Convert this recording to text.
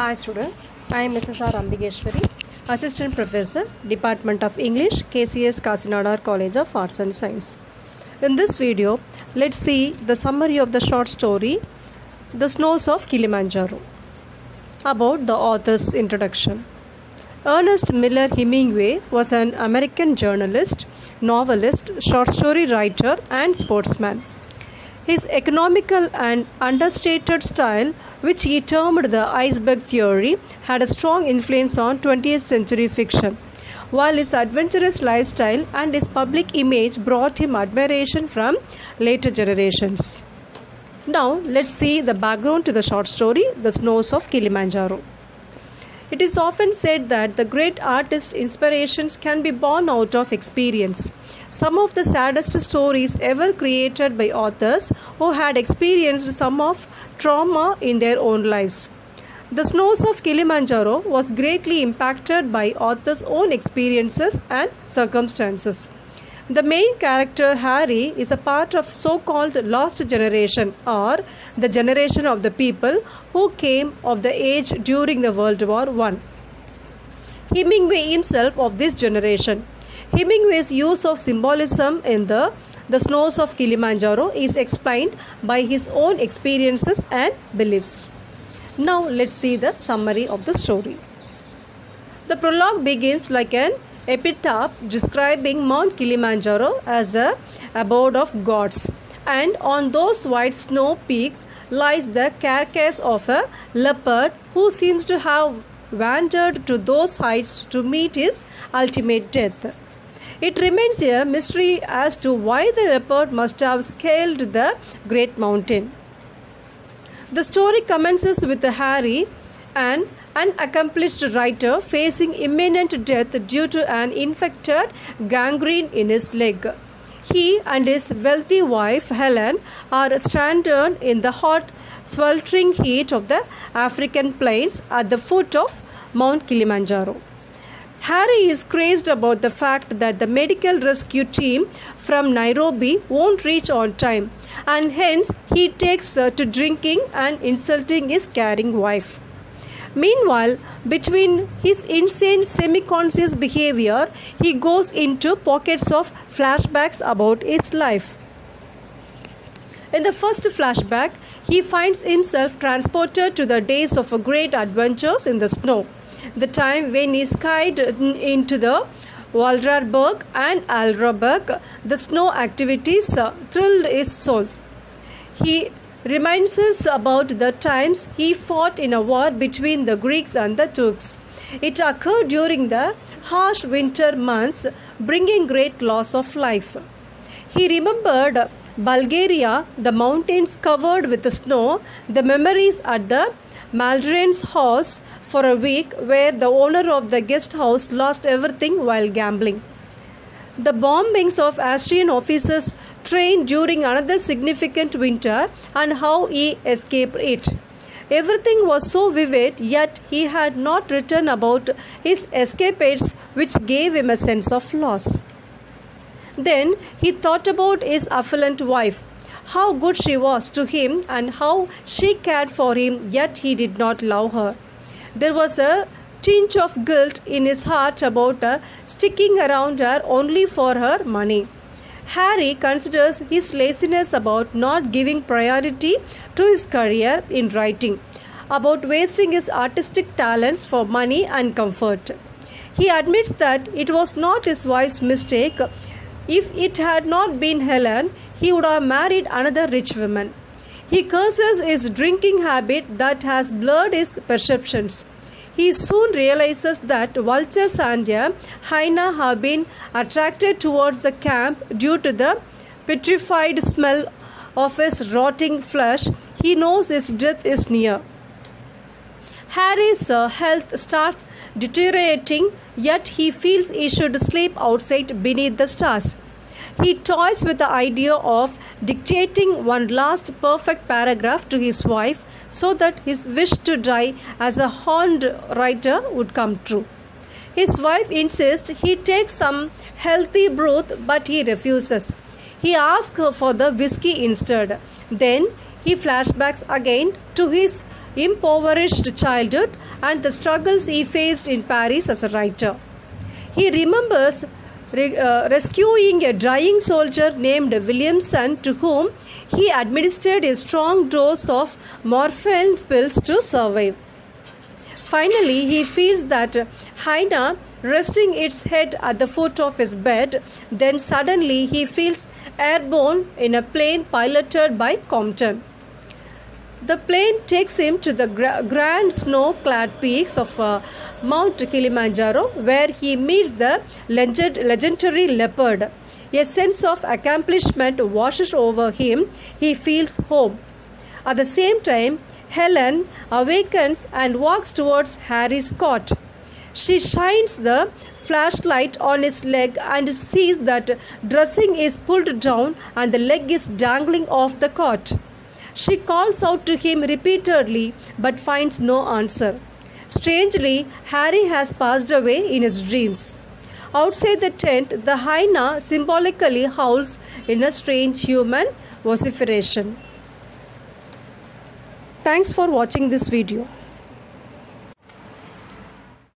Hi students, I am Mrs. R. Ambigeshwari, Assistant Professor, Department of English, KCS Kasinadar College of Arts and Science. In this video, let's see the summary of the short story, The Snows of Kilimanjaro. About the author's introduction. Ernest Miller Hemingway was an American journalist, novelist, short story writer, and sportsman. His economical and understated style, which he termed the iceberg theory, had a strong influence on 20th century fiction, while his adventurous lifestyle and his public image brought him admiration from later generations. Now, let's see the background to the short story, The Snows of Kilimanjaro. It is often said that the great artist's inspirations can be born out of experience. Some of the saddest stories ever created by authors who had experienced some of trauma in their own lives. The Snows of Kilimanjaro was greatly impacted by author's own experiences and circumstances. The main character, Harry, is a part of so-called lost generation, or the generation of the people who came of the age during the World War I. Hemingway himself of this generation. Hemingway's use of symbolism in the Snows of Kilimanjaro is explained by his own experiences and beliefs. Now let's see the summary of the story. The prologue begins like an epitaph describing Mount Kilimanjaro as a abode of gods, and on those white snow peaks lies the carcass of a leopard who seems to have wandered to those heights to meet his ultimate death. It remains a mystery as to why the leopard must have scaled the great mountain. The story commences with Harry, an unaccomplished writer, facing imminent death due to an infected gangrene in his leg. He and his wealthy wife Helen are stranded in the hot, sweltering heat of the African plains at the foot of Mount Kilimanjaro. Harry is crazed about the fact that the medical rescue team from Nairobi won't reach on time, and hence he takes to drinking and insulting his caring wife. Meanwhile, between his insane semi-conscious behavior, he goes into pockets of flashbacks about his life. In the first flashback, he finds himself transported to the days of great adventures in the snow, the time when he skied into the Waldraberg and Alraberg. The snow activities thrilled his soul. He reminds us about the times he fought in a war between the Greeks and the Turks. It occurred during the harsh winter months, bringing great loss of life. He remembered Bulgaria, the mountains covered with snow, the memories at the Maldron's house for a week, where the owner of the guest house lost everything while gambling. The bombings of Austrian officers trained during another significant winter, and how he escaped it. Everything was so vivid, yet he had not written about his escapades, which gave him a sense of loss. Then he thought about his affluent wife, how good she was to him and how she cared for him, yet he did not love her. There was a tinge of guilt in his heart about sticking around her only for her money. Harry considers his laziness about not giving priority to his career in writing, about wasting his artistic talents for money and comfort. He admits that it was not his wife's mistake. If it had not been Helen, he would have married another rich woman. He curses his drinking habit that has blurred his perceptions. He soon realizes that vultures and a hyena have been attracted towards the camp due to the petrified smell of his rotting flesh. He knows his death is near. Harry's health starts deteriorating, yet he feels he should sleep outside beneath the stars. He toys with the idea of dictating one last perfect paragraph to his wife so that his wish to die as a horned writer would come true. His wife insists he takes some healthy broth, but he refuses. He asks for the whiskey instead. Then he flashbacks again to his impoverished childhood and the struggles he faced in Paris as a writer. He remembers rescuing a dying soldier named Williamson, to whom he administered a strong dose of morphine pills to survive. Finally, he feels that hyena resting its head at the foot of his bed. Then suddenly he feels airborne in a plane piloted by Compton. The plane takes him to the grand snow-clad peaks of Mount Kilimanjaro, where he meets the legendary leopard. A sense of accomplishment washes over him. He feels hope. At the same time, Helen awakens and walks towards Harry's cot. She shines the flashlight on his leg and sees that dressing is pulled down and the leg is dangling off the cot. She calls out to him repeatedly but finds no answer. Strangely, Harry has passed away in his dreams. Outside the tent, the hyena symbolically howls in a strange human vociferation. Thanks for watching this video.